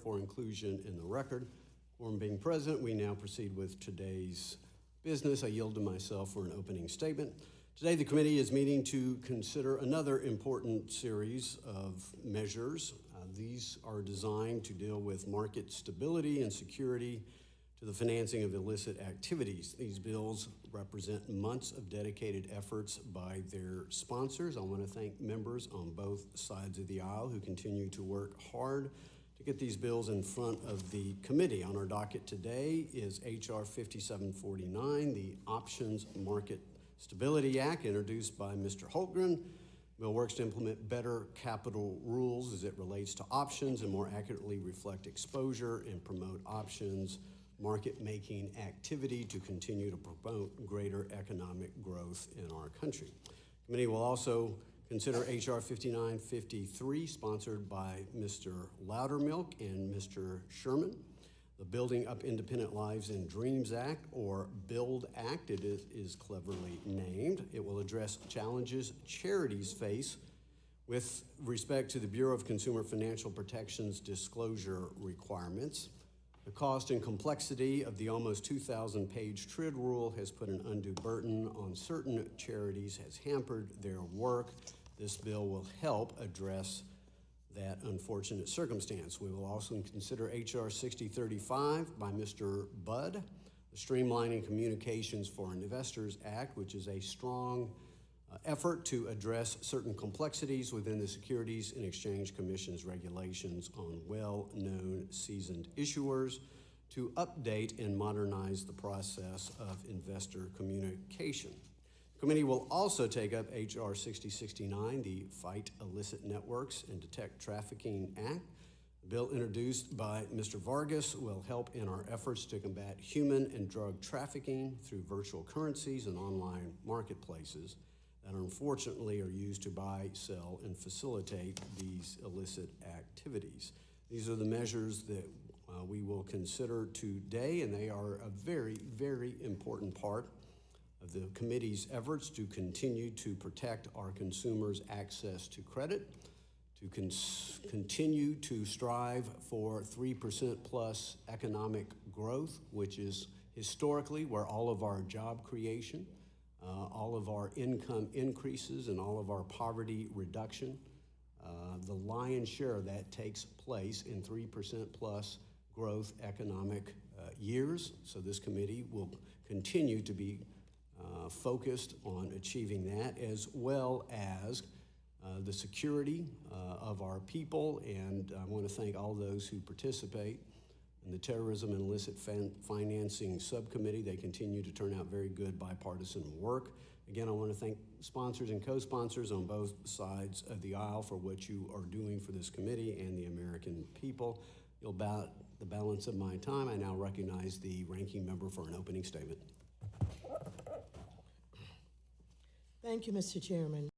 for inclusion in the record. Quorum being present, we now proceed with today's business. I yield to myself for an opening statement. Today, the committee is meeting to consider another important series of measures. These are designed to deal with market stability and security to the financing of illicit activities. These bills represent months of dedicated efforts by their sponsors. I want to thank members on both sides of the aisle who continue to work hard to get these bills in front of the committee. On our docket today is H.R. 5749, the Options Market Stability Act, introduced by Mr. Holtgren. The bill works to implement better capital rules as it relates to options and more accurately reflect exposure and promote options market-making activity to continue to promote greater economic growth in our country. The committee will also consider H.R. 5953, sponsored by Mr. Loudermilk and Mr. Sherman. The Building Up Independent Lives and Dreams Act, or BUILD Act, it is cleverly named. It will address challenges charities face with respect to the Bureau of Consumer Financial Protection's disclosure requirements. The cost and complexity of the almost 2,000-page TRID rule has put an undue burden on certain charities, has hampered their work. This bill will help address that unfortunate circumstance. We will also consider H.R. 6035 by Mr. Budd, the Streamlining Communications for Investors Act, which is a strong effort to address certain complexities within the Securities and Exchange Commission's regulations on well-known seasoned issuers to update and modernize the process of investor communication. The committee will also take up H.R. 6069, the Fight Illicit Networks and Detect Trafficking Act. The bill introduced by Mr. Vargas will help in our efforts to combat human and drug trafficking through virtual currencies and online marketplaces that unfortunately are used to buy, sell, and facilitate these illicit activities. These are the measures that we will consider today, and they are a very, very important part of the committee's efforts to continue to protect our consumers' access to credit, to continue to strive for 3% plus economic growth, which is historically where all of our job creation, all of our income increases, and all of our poverty reduction, the lion's share of that takes place in 3% plus growth economic years. So this committee will continue to be focused on achieving that, as well as the security of our people. And I want to thank all those who participate in the Terrorism and Illicit Financing Subcommittee. They continue to turn out very good bipartisan work. Again, I want to thank sponsors and co-sponsors on both sides of the aisle for what you are doing for this committee and the American people. About the balance of my time, I now recognize the ranking member for an opening statement. Thank you, Mr. Chairman.